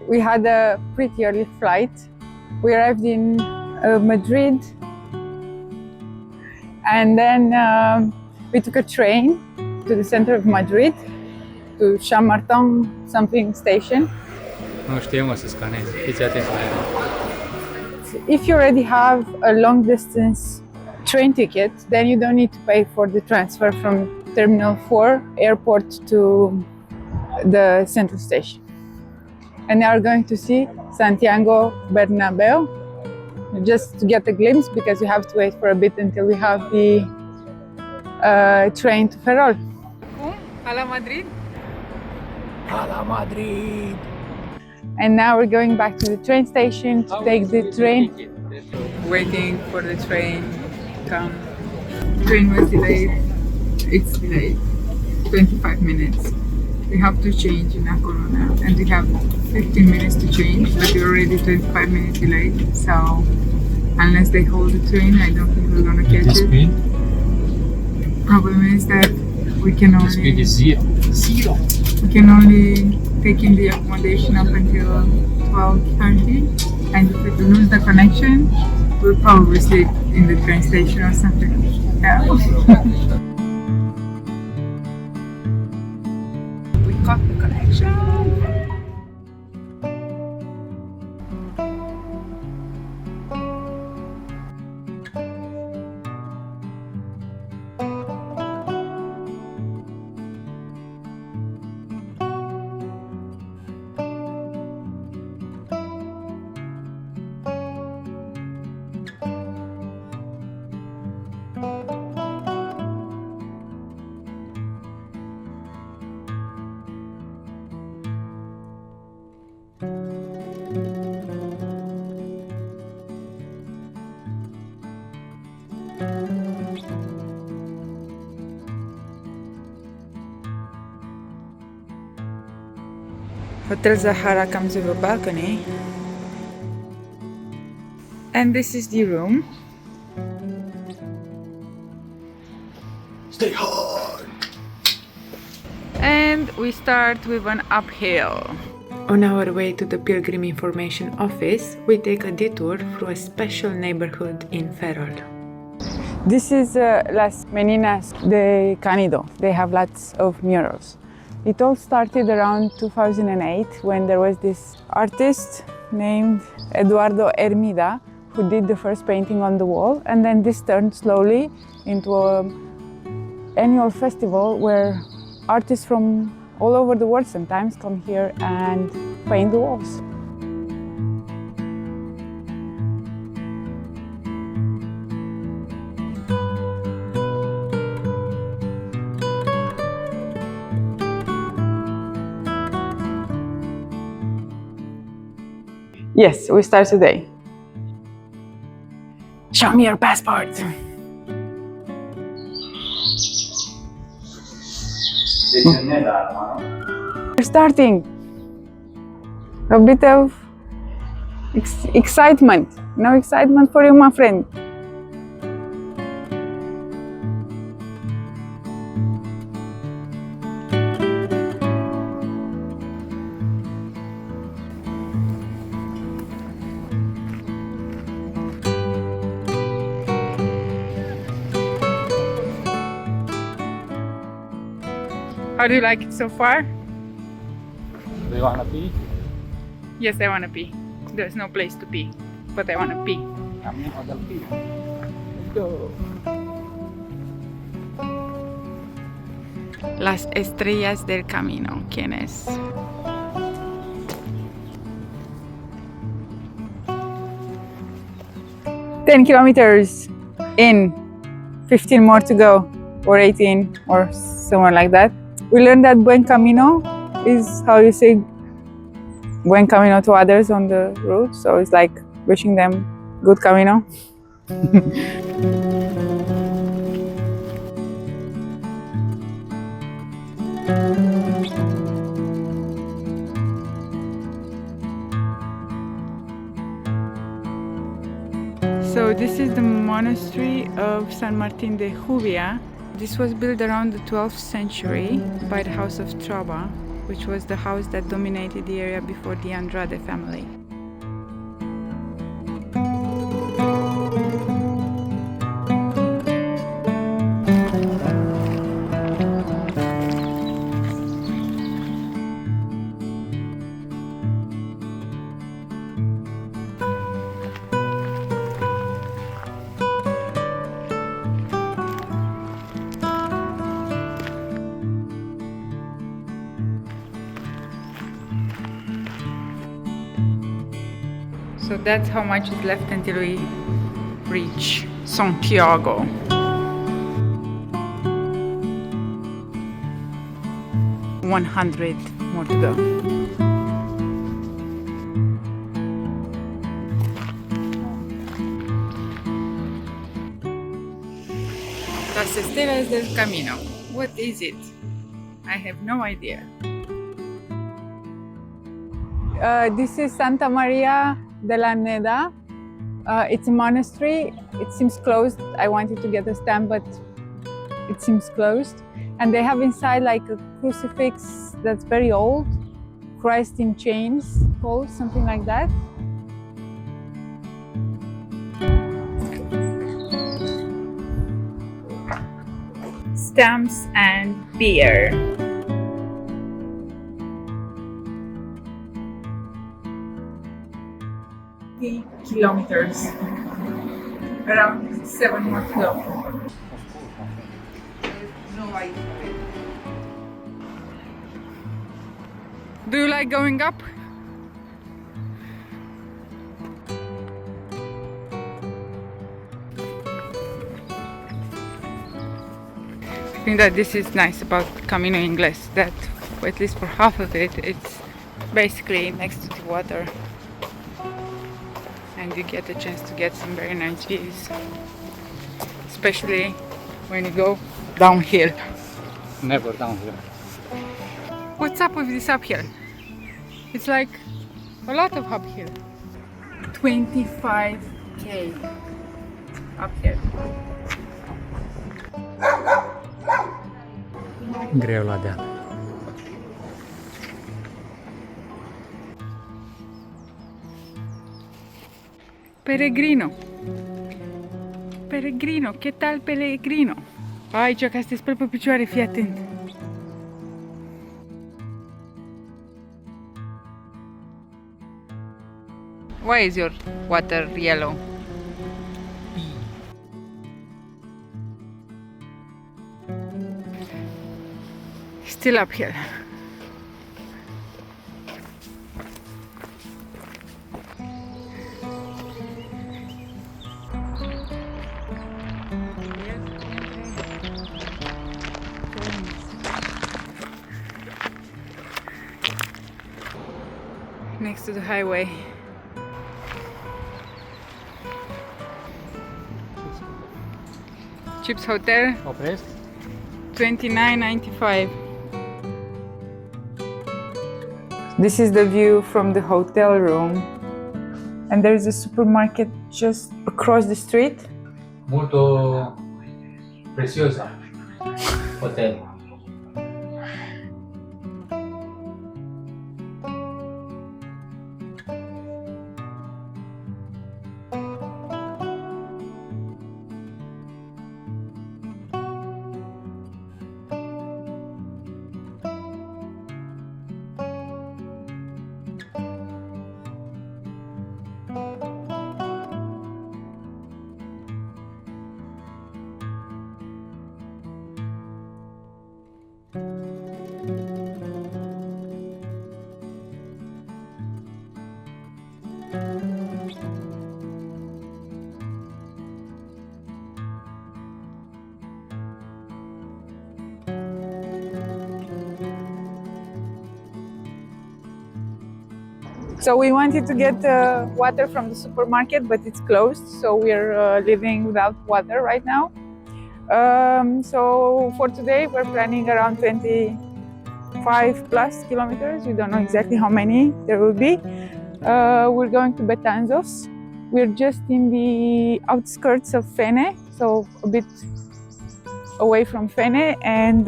We had a pretty early flight. We arrived in Madrid, and then we took a train to the center of Madrid, to Chamarton something station. Nu știu, să scanezi. Fiți atenți la ele. If you already have a long distance train ticket, then you don't need to pay for the transfer from Terminal 4 airport to the central station. And now we're going to see Santiago Bernabeu, just to get a glimpse, because we have to wait for a bit until we have the train to Ferrol. A la Madrid. A la Madrid! And now we're going back to the train station to take the train. Waiting for the train to come. The train was delayed. It's delayed 25 minutes. We have to change in A Coruña, and we have 15 minutes to change, but we're already 25 minutes delayed. So unless they hold the train, I don't think we're gonna catch it. Problem is that we can only Speed is zero. We can only take in the accommodation up until 12:30, and if we lose the connection, we'll probably sleep in the train station or something. Yeah. We got the connection. Hotel Zahara comes with a balcony, and this is the room. Stay hard! And we start with an uphill. On our way to the Pilgrim Information Office, we take a detour through a special neighborhood in Ferrol. This is Las Meninas de Canido. They have lots of murals. It all started around 2008 when there was this artist named Eduardo Hermida who did the first painting on the wall, and then this turned slowly into an annual festival where artists from all over the world sometimes come here and paint the walls. Yes, we start today. Show me your passport. We're starting. A bit of excitement. No excitement for you, my friend. How do you like it so far? Do you wanna pee? Yes, I want to pee. There's no place to pee, but I want to pee. Let's go! Las estrellas del camino. ¿Quién es? "10 kilometers in, 15 more to go," or 18, or somewhere like that. We learned that buen camino is how you say buen camino to others on the route. So it's like wishing them good camino. So this is the monastery of San Martin de Jubia. This was built around the 12th century by the House of Traba, which was the house that dominated the area before the Andrade family. So that's how much is left until we reach Santiago. $100 more to go. Las Estelas del Camino. What is it? I have no idea. This is Santa Maria de la Neda. It's a monastery. It seems closed. I wanted to get a stamp, but it seems closed. And they have inside like a crucifix that's very old, Christ in chains, pole, something like that. Stamps and beer. Kilometers, around 7 more to go. Do you like going up? I think that this is nice about Camino Ingles, that at least for half of it, it's basically next to the water. And you get a chance to get some very nice views, especially when you go downhill. Never downhill. What's up with this uphill? It's like a lot of uphill. 25k uphill. Greu la deal. Peregrino. Peregrino, ¿qué tal Peregrino? Ai, ce ca să te speli pe picioare, fii atent. Why is your water yellow? Still uphill. Next to the highway. Chips Hotel, Opresc? $29.95. This is the view from the hotel room, and there is a supermarket just across the street. Molto preciosa. Hotel. So we wanted to get water from the supermarket, but it's closed, so we're living without water right now. So for today we're planning around 25 plus kilometers. We don't know exactly how many there will be. We're going to Betanzos. We're just in the outskirts of Fene, so a bit away from Fene, and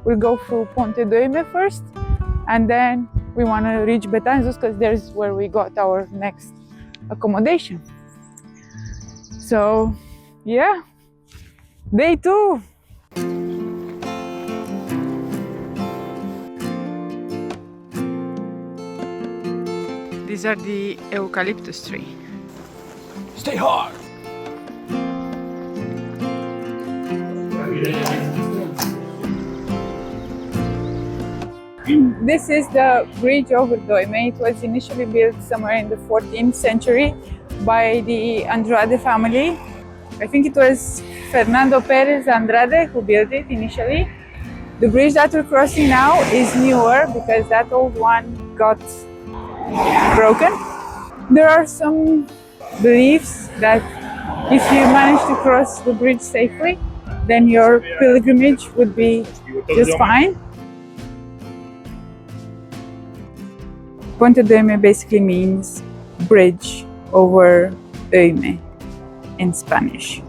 we'll go through Ponte Doime first, and then we want to reach Betanzos because there's where we got our next accommodation. So yeah, day 2. These are the eucalyptus tree. Stay hard! This is the bridge over Doime. It was initially built somewhere in the 14th century by the Andrade family. I think it was Fernando Perez Andrade who built it initially. The bridge that we're crossing now is newer because that old one got broken. There are some beliefs that if you manage to cross the bridge safely, then your pilgrimage would be just fine. Ponte Doime basically means bridge over Doime in Spanish.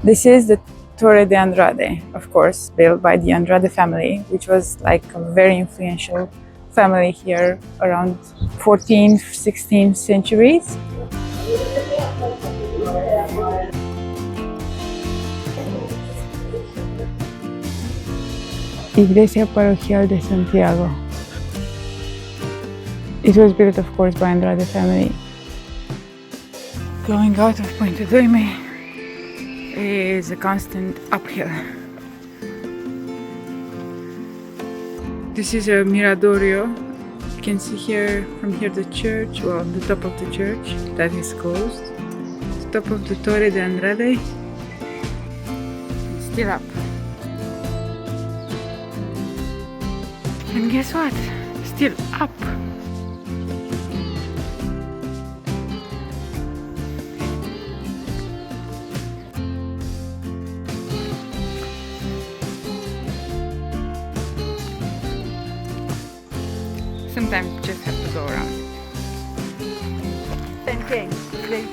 This is the Torre de Andrade, of course, built by the Andrade family, which was like a very influential family here around 14th, 16th centuries. Iglesia Parroquial de Santiago. It was built, of course, by Andrade family. Going out of Ponte Doime is a constant uphill. This is a Miradorio. You can see here, from here, the church, well, the top of the church that is closed. The top of the Torre de Andrade. It's still up. And guess what? Still up. Sometimes you just have to go around. 10K, day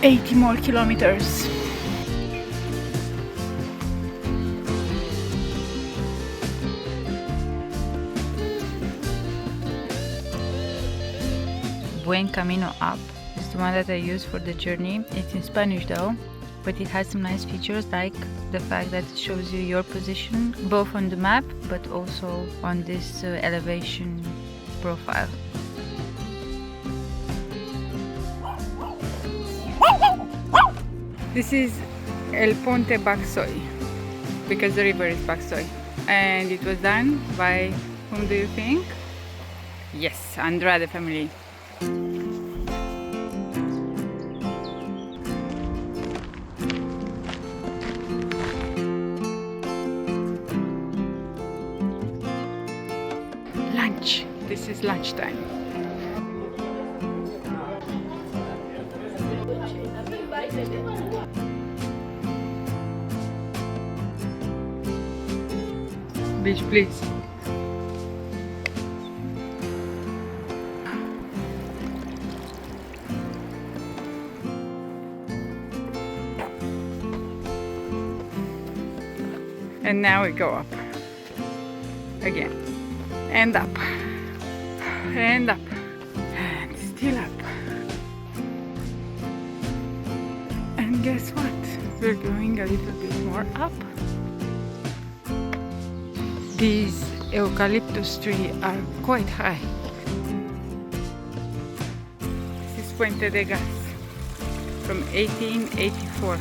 2. 80 more kilometers. Buen Camino app is the one that I use for the journey. It's in Spanish though, but it has some nice features like the fact that it shows you your position both on the map but also on this elevation profile. This is El Ponte Baxoy because the river is Baxoy, and it was done by whom do you think? Yes, Andrade family. Lunch. This is lunchtime. Beach, please. And now we go up again, and up, and up, and still up. And guess what? We're going a little bit more up. These eucalyptus trees are quite high. This is Puente de Gas from 1884.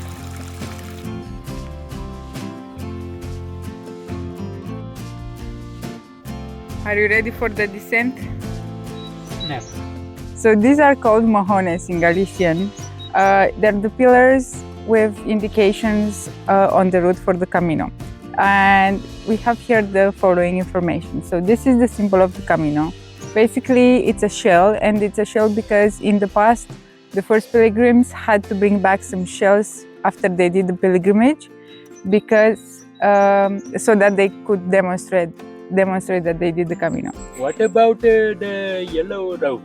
Are you ready for the descent? No. So these are called mojones in Galician. They're the pillars with indications on the route for the Camino. And we have here the following information. So this is the symbol of the Camino. Basically, it's a shell, and it's a shell because in the past, the first pilgrims had to bring back some shells after they did the pilgrimage, because so that they could demonstrate that they did the Camino. What about the yellow rope?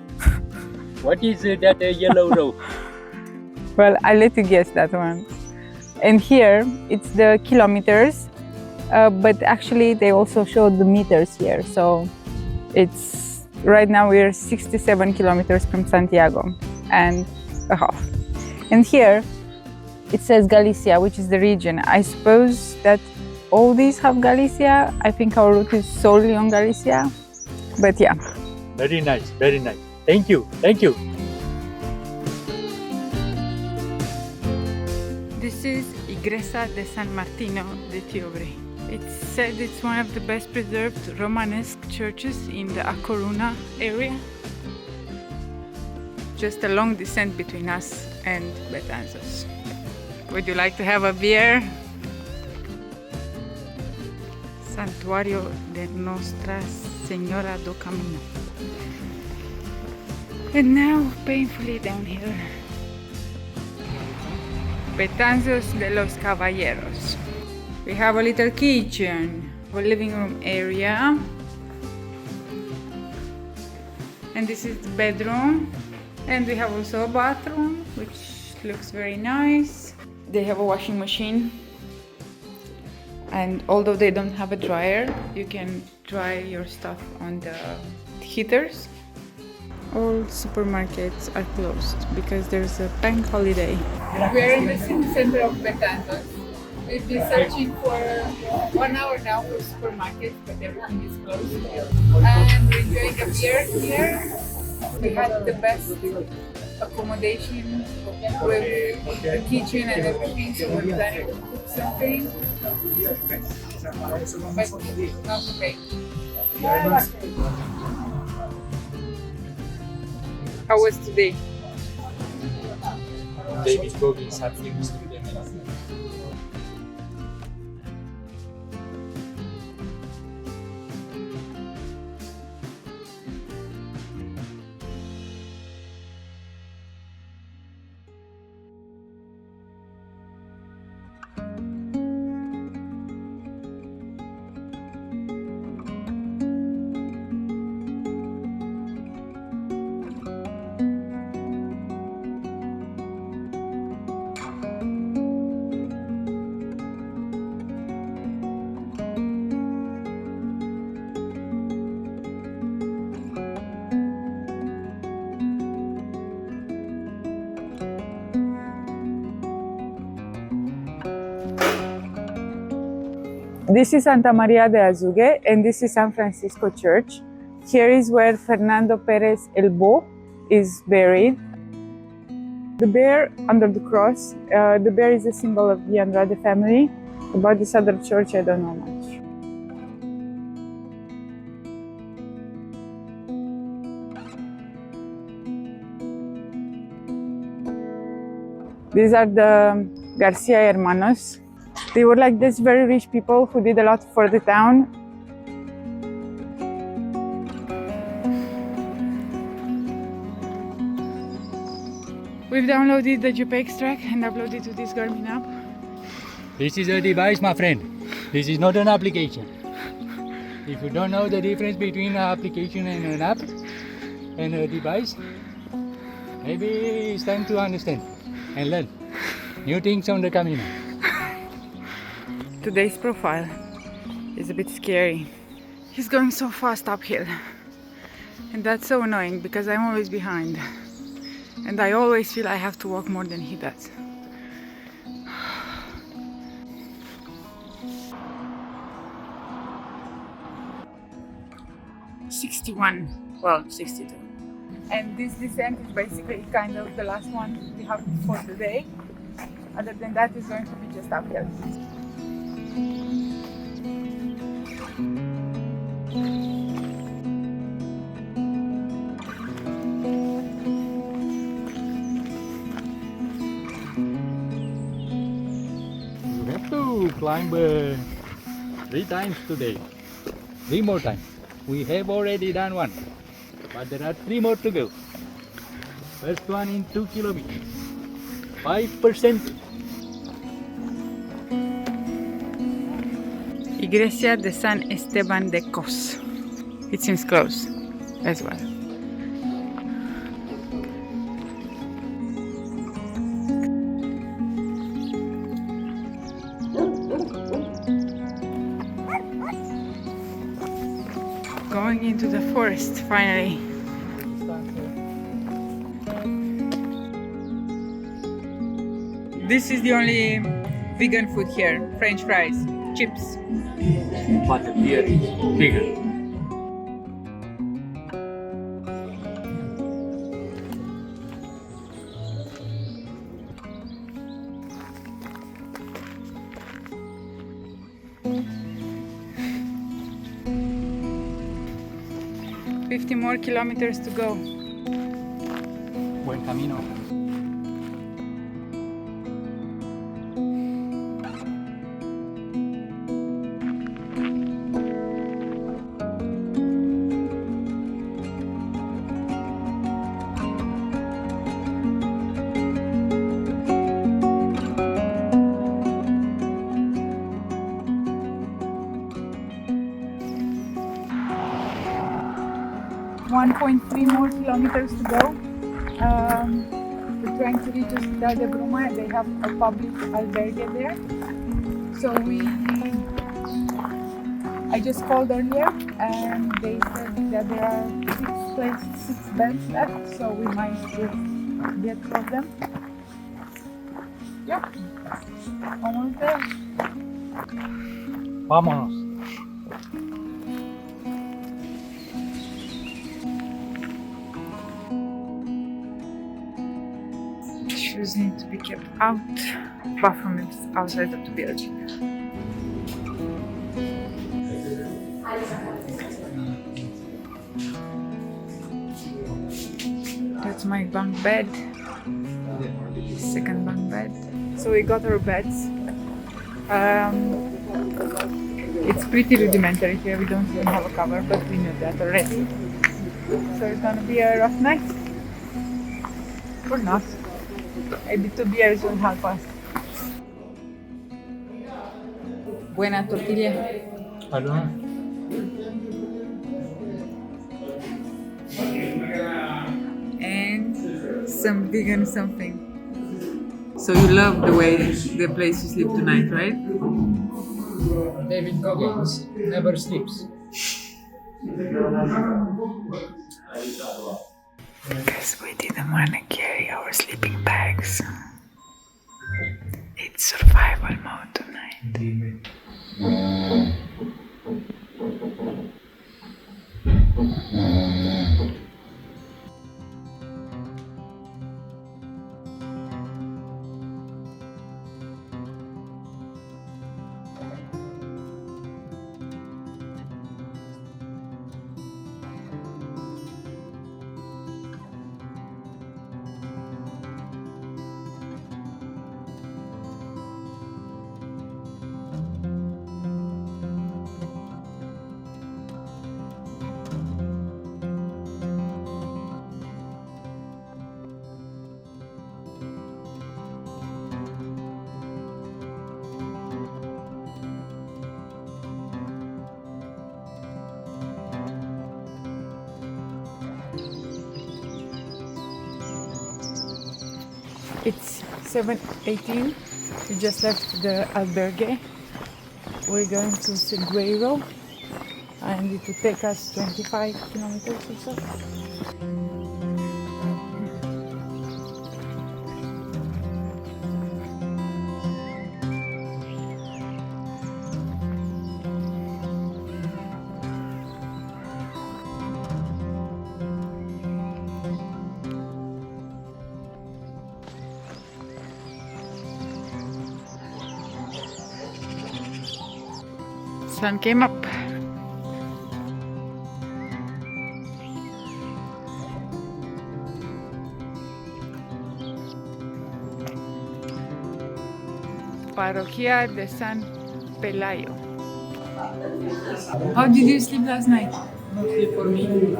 What is that yellow row? Well, I'll let you guess that one. And here, it's the kilometers, but actually they also show the meters here. So it's, right now we're 67 kilometers from Santiago and a half. And here, it says Galicia, which is the region. I suppose that all these have Galicia. I think our route is solely on Galicia, but yeah. Very nice, very nice. Thank you, thank you. This is Iglesia de San Martino de Tiobre. It's said it's one of the best preserved Romanesque churches in the A Coruña area. Just a long descent between us and Betanzos. Would you like to have a beer? Santuario de Nostra Señora do Camino. And now, painfully downhill. Betanzos de los Caballeros. We have a little kitchen, a living room area. And this is the bedroom. And we have also a bathroom, which looks very nice. They have a washing machine. And although they don't have a dryer, you can dry your stuff on the heaters. All supermarkets are closed because there's a bank holiday. We're in the center of Betanzos. We've been searching for 1 hour now for supermarkets, but everything is closed. And we're enjoying a beer here. We had the best accommodation with the kitchen and everything, so we're planning to cook something. But not okay. How was today? David Goggins had things to them. This is Santa Maria de Azugue, and this is San Francisco Church. Here is where Fernando Pérez El Bo is buried. The bear under the cross, the bear is a symbol of the Andrade family. About this other church, I don't know much. These are the Garcia hermanos. They were like these very rich people who did a lot for the town. We've downloaded the JPEG track and uploaded to this Garmin app. This is a device, my friend. This is not an application. If you don't know the difference between an application and an app and a device, maybe it's time to understand and learn new things on the Camino. Today's profile is a bit scary. He's going so fast uphill. And that's so annoying because I'm always behind. And I always feel I have to walk more than he does. Well, 62. And this descent is basically kind of the last one we have for the day. Other than that, it's going to be just uphill. You have to climb 3 times today. 3 more times. We have already done 1, but there are 3 more to go. First one in 2 kilometers. 5%. Iglesia de San Esteban de Cos. It seems close as well. Going into the forest finally. This is the only vegan food here. French fries, chips. But the beer is bigger. $50 more kilometers to go. Buen camino. More kilometers to go. We're trying to reach Santiago de Bruma, and they have a public albergue there. So I just called earlier, and they said that there are six beds left, so we might just get two of them. Yeah, almost there. Vámonos. Shoes need to be kept out. Bathroom is outside of the building. That's my bunk bed. Second bunk bed. So we got our beds. It's pretty rudimentary here. We don't even have a cover, but we knew that already. So it's gonna be a rough night. Or not. Maybe 2 beers will help us. Buena tortilla. Pardon? And some vegan something. So you love the way the place you sleep tonight, right? David Goggins never sleeps. Because we didn't want to carry our sleeping bags. It's survival mode tonight. It's 7:18. We just left the albergue. We're going to Sigueiro, and it will take us 25 kilometers or so. Sun came up. Parroquia de San Pelayo. How did you sleep last night? No sleep for me.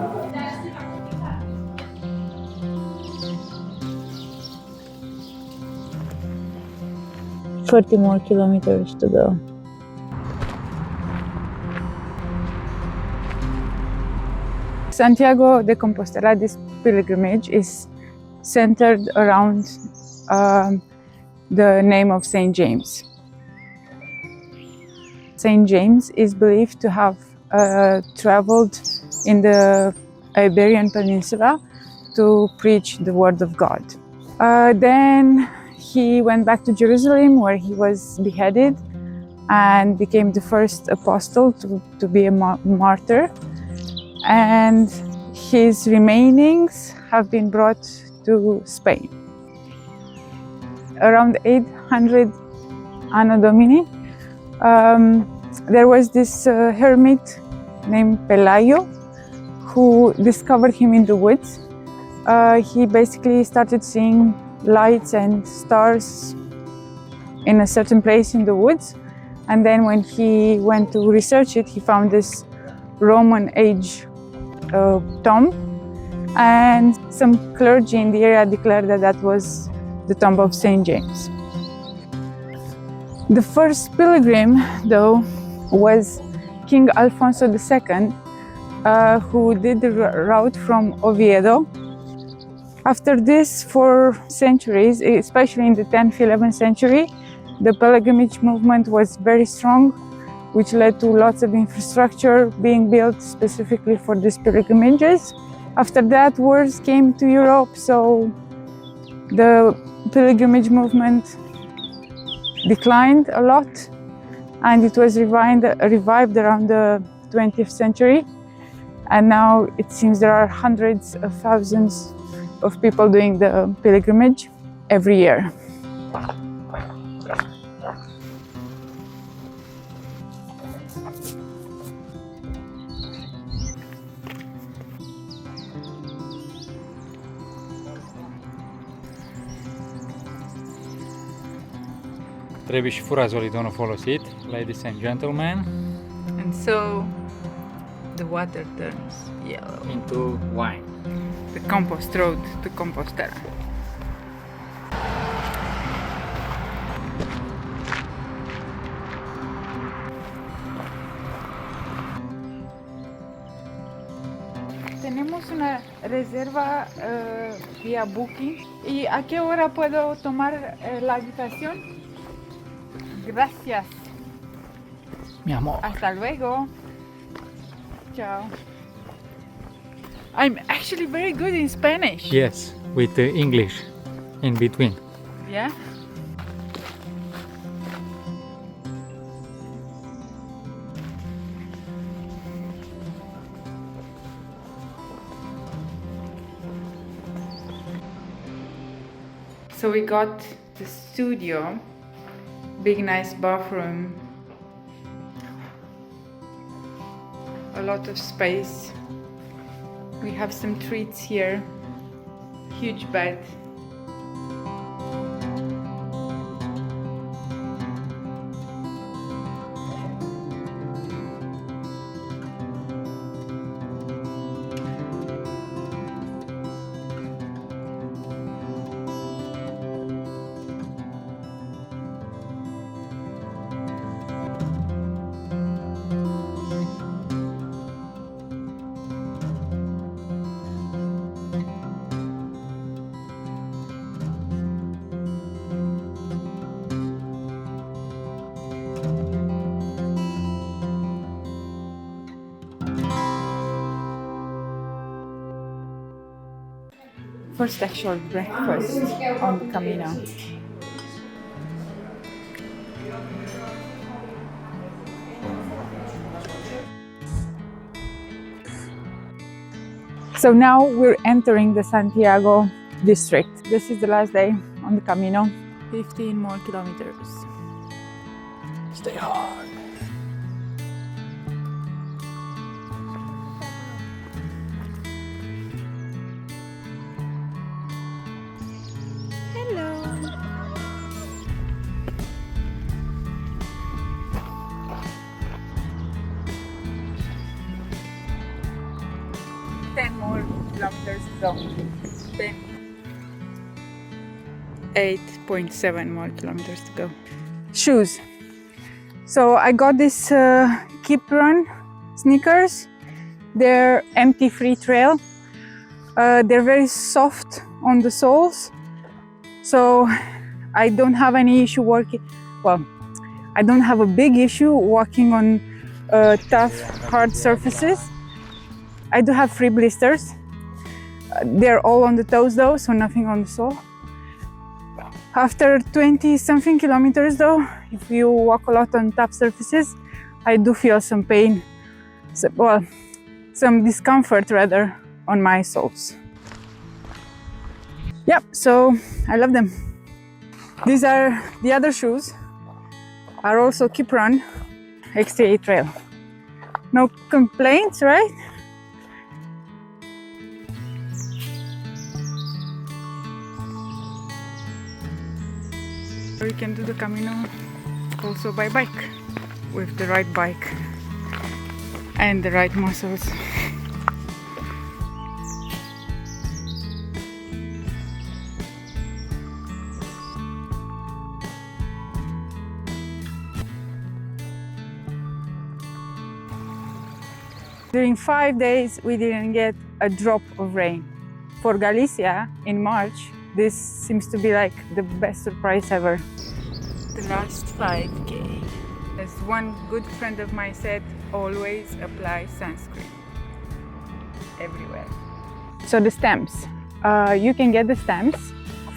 40 more kilometers to go. Santiago de Compostela, this pilgrimage is centered around the name of Saint James. Saint James is believed to have traveled in the Iberian Peninsula to preach the word of God. Then he went back to Jerusalem, where he was beheaded and became the first apostle to be a martyr. And his remainings have been brought to Spain. Around 800 Anno Domini, there was this hermit named Pelayo who discovered him in the woods. He basically started seeing lights and stars in a certain place in the woods. And then when he went to research it, he found this Roman age tomb. And some clergy in the area declared that that was the tomb of St. James. The first pilgrim, though, was King Alfonso II, who did the route from Oviedo. After this, for centuries, especially in the 10th, 11th century, the pilgrimage movement was very strong, which led to lots of infrastructure being built specifically for these pilgrimages. After that, wars came to Europe, so the pilgrimage movement declined a lot, and it was revived around the 20th century. And now it seems there are hundreds of thousands of people doing the pilgrimage every year. Trebuie și furazolidonul folosit, ladies and gentlemen. And so the water turns yellow Into wine. The compost road to Compostela. Tenemos una reserva vía booking. ¿Y a qué hora puedo tomar la habitación? Gracias. Mi amor. Hasta luego. Ciao. I'm actually very good in Spanish. Yes, with English in between. Yeah? So we got the studio, big nice bathroom, a lot of space. We have some treats here, huge bed. First actual breakfast on the Camino. So now we're entering the Santiago district. This is the last day on the Camino. 15 more kilometers. Stay hard. Hello. More kilometers to go. 8.7 more kilometers to go. Shoes. So I got this Keep Run sneakers. They're empty free trail. They're very soft on the soles, so I don't have any issue walking. Well, I don't have a big issue walking on tough, hard surfaces. I do have 3 blisters. They're all on the toes though, so nothing on the sole. After 20 something kilometers though, if you walk a lot on tough surfaces, I do feel some pain, some discomfort rather, on my soles. Yep, so I love them. These are the other shoes, are also Keep Run XTA Trail. No complaints, right? We can do the Camino also by bike, with the right bike and the right muscles. During 5 days, we didn't get a drop of rain. For Galicia, in March, this seems to be like the best surprise ever. The last 5K. As one good friend of mine said, always apply sunscreen. Everywhere. So the stamps. You can get the stamps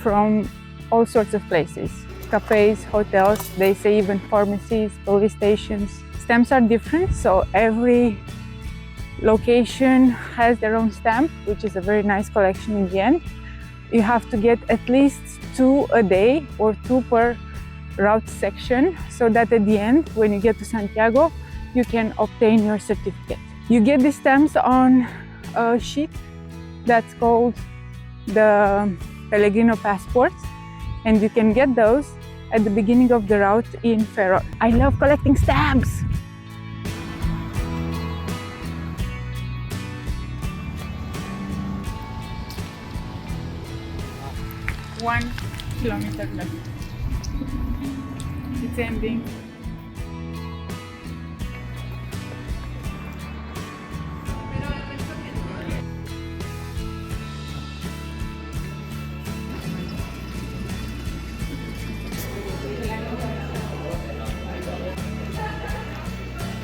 from all sorts of places. Cafes, hotels, they say even pharmacies, police stations. Stamps are different, so every location has their own stamp, which is a very nice collection in the end. You have to get at least 2 a day or 2 per route section, so that at the end, when you get to Santiago, you can obtain your certificate. You get the stamps on a sheet that's called the Pellegrino passport, and you can get those at the beginning of the route in Ferrol. I love collecting stamps! One kilometer left. It's ending.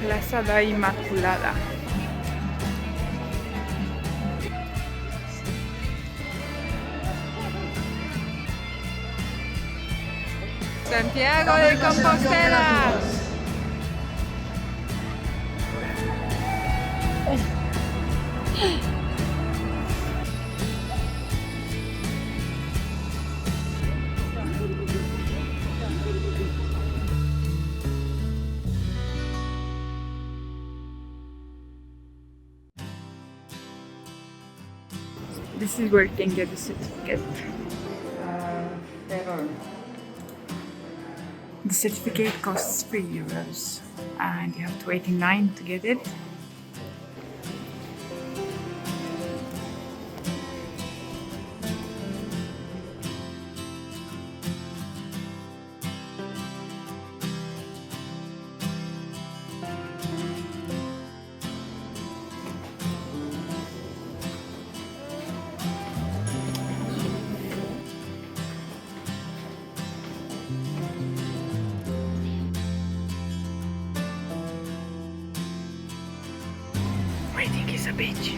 Plaza da Inmaculada. Santiago de Compostela. This is where you can get the certificate. Ferrol. The certificate costs €3 and you have to wait in line to get it. Waiting is a bitch.